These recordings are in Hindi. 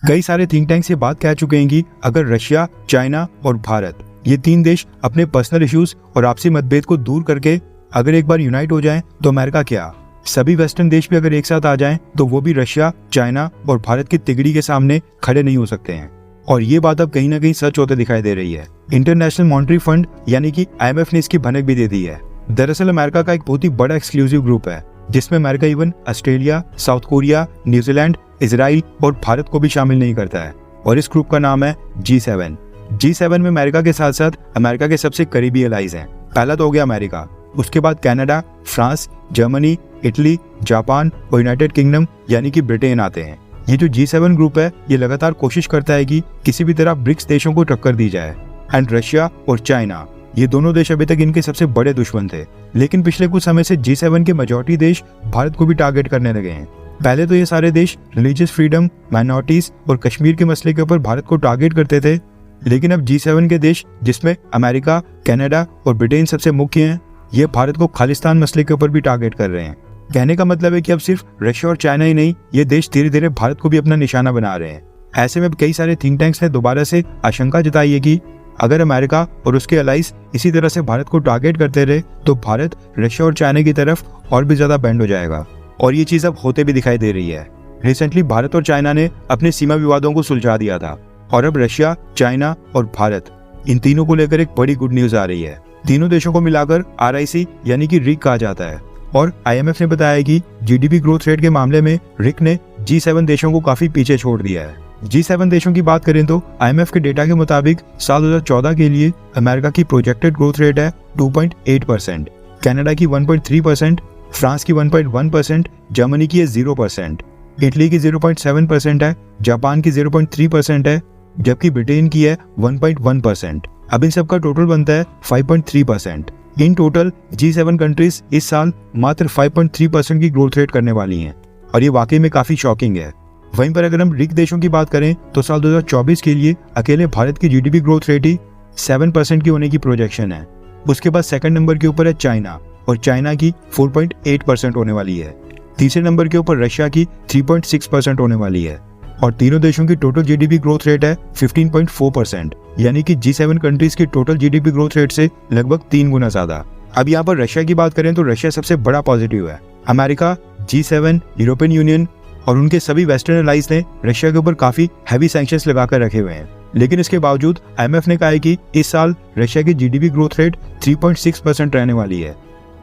कई सारे थिंक टैंक्स ये बात कह चुके हैं कि अगर रशिया, चाइना और भारत ये तीन देश अपने पर्सनल इश्यूज और आपसी मतभेद को दूर करके अगर एक बार यूनाइट हो जाएं तो अमेरिका क्या, सभी वेस्टर्न देश भी अगर एक साथ आ जाएं तो वो भी रशिया, चाइना और भारत की तिगड़ी के सामने खड़े नहीं हो सकते हैं। और ये बात अब कहीं ना कहीं सच होते दिखाई दे रही है। इंटरनेशनल मॉनेटरी फंड यानी कि IMF ने इसकी भनक भी दे दी है। दरअसल अमेरिका का एक बहुत ही बड़ा एक्सक्लूसिव ग्रुप है जिसमें America even Australia, south Korea, New Zealand, Israel और भारत को भी शामिल नहीं करता है। और इस ग्रुप का नाम है G7। G7 में अमेरिका के साथ साथ अमेरिका के सबसे करीबी एलाइज हैं। पहला तो हो गया अमेरिका, उसके बाद Canada, France, Germany, Italy, Japan और यूनाइटेड किंगडम यानी कि ब्रिटेन आते हैं। ये जो G7 ग्रुप है ये लगातार कोशिश करता है कि किसी भी तरह ब्रिक्स देशों को टक्कर दी जाए। एंड रशिया और चाइना ये दोनों देश अभी तक इनके सबसे बड़े दुश्मन थे, लेकिन पिछले कुछ समय से G7 के मेजॉरिटी देश भारत को भी टारगेट करने लगे हैं। पहले तो ये सारे देश रिलीजियस फ्रीडम, माइनॉरिटीज और कश्मीर के मसले के ऊपर भारत को टारगेट करते थे, लेकिन अब G7 के देश जिसमें अमेरिका, कनाडा और ब्रिटेन सबसे मुख्य हैं, ये भारत को खालिस्तान मसले के ऊपर भी टारगेट कर रहे हैं। कहने का मतलब है कि अब सिर्फ रशिया और चाइना ही नहीं, ये देश धीरे धीरे भारत को भी अपना निशाना बना रहे हैं। ऐसे में अब कई सारे थिंक टैंक्स ने दोबारा से आशंका जताई है कि अगर अमेरिका और उसके अलाइज इसी तरह से भारत को टारगेट करते रहे तो भारत रशिया और चाइना की तरफ और भी ज्यादा बैंड हो जाएगा। और ये चीज अब होते भी दिखाई दे रही है। रिसेंटली भारत और चाइना ने अपने सीमा विवादों को सुलझा दिया था और अब रशिया, चाइना और भारत इन तीनों को लेकर एक बड़ी गुड न्यूज आ रही है। तीनों देशों को मिलाकर RIC यानी कि रिक कहा जाता है। और IMF ने बताया है कि GDP ग्रोथ रेट के मामले में रिक ने G7 देशों को काफी पीछे छोड़ दिया है। G7 देशों की बात करें तो IMF के डेटा के मुताबिक साल 2014 के लिए अमेरिका की प्रोजेक्टेड ग्रोथ रेट है 2.8%, कनाडा की 1.3%, फ्रांस की 1.1%, जर्मनी की 0%, इटली की 0.7% है, जापान की 0.3% है, जबकि ब्रिटेन की है 1.1%। अब इन सबका टोटल बनता है 5.3%। इन टोटल G7 कंट्रीज इस साल मात्र 5.3% की ग्रोथ रेट करने वाली हैं और ये वाकई में काफी शॉकिंग है। वहीं पर अगर हम रिक देशों की बात करें तो साल 2024 के लिए अकेले भारत की GDP ग्रोथ रेट ही 7% की होने की प्रोजेक्शन है। उसके बाद सेकंड नंबर के ऊपर है चाइना और चाइना की 4.8% होने वाली है। तीसरे नंबर के ऊपर रशिया की 3.6% होने वाली है और तीनों देशों की टोटल GDP ग्रोथ रेट है 15.4%, यानी कि G7 कंट्रीज की टोटल GDP ग्रोथ रेट से लगभग 3 गुना ज्यादा। अब यहाँ पर रशिया की बात करें तो रशिया सबसे बड़ा पॉजिटिव है। अमेरिका, G7, यूरोपियन यूनियन और उनके सभी वेस्टर्न एलाइज ने रशिया के ऊपर काफी हैवी सैंक्शंस लगाकर रखे हुए हैं, लेकिन इसके बावजूद IMF ने कहा है कि इस साल रशिया की GDP ग्रोथ रेट 3.6% रहने वाली है,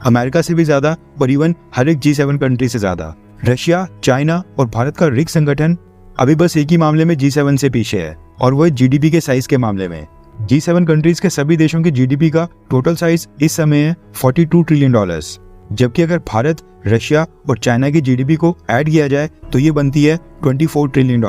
अमेरिका से भी ज्यादा और इवन हर एक G7 कंट्री से ज्यादा। रशिया, चाइना और भारत का रिक संगठन अभी बस एक ही मामले में G7 से पीछे है और वो GDP के साइज के मामले में। G7 कंट्रीज के सभी देशों के GDP का टोटल साइज इस समय है $42 ट्रिलियन, जबकि अगर भारत, रशिया और चाइना की GDP को ऐड किया जाए तो ये बनती है $24 ट्रिलियन।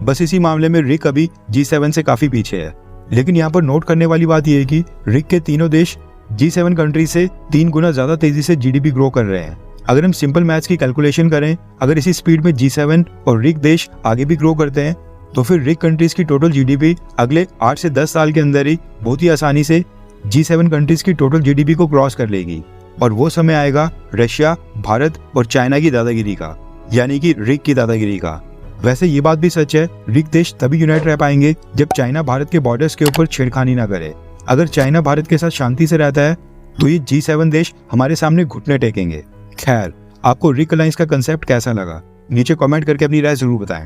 बस इसी मामले में रिक अभी G7 से काफी पीछे है। लेकिन यहाँ पर नोट करने वाली बात यह है कि रिक के तीनों देश G7 कंट्री से 3 गुना ज्यादा तेजी से GDP ग्रो कर रहे हैं। अगर हम सिंपल मैथ्स की कैलकुलेशन करें, अगर इसी स्पीड में G7 और रिक देश आगे भी ग्रो करते हैं तो फिर रिक कंट्रीज की टोटल GDP अगले 8 से 10 साल के अंदर ही बहुत ही आसानी से G7 कंट्रीज की टोटल GDP को क्रॉस कर लेगी। और वो समय आएगा रशिया, भारत और चाइना की दादागिरी का, यानी कि रिक की दादागिरी का। वैसे ये बात भी सच है, रिक देश तभी यूनाइट रह पाएंगे जब चाइना भारत के बॉर्डर्स के ऊपर छेड़खानी ना करे। अगर चाइना भारत के साथ शांति से रहता है तो ये G7 देश हमारे सामने घुटने टेकेंगे। खैर, आपको रिक अलायंस का कंसेप्ट कैसा लगा? नीचे कमेंट करके अपनी राय जरूर बताएं।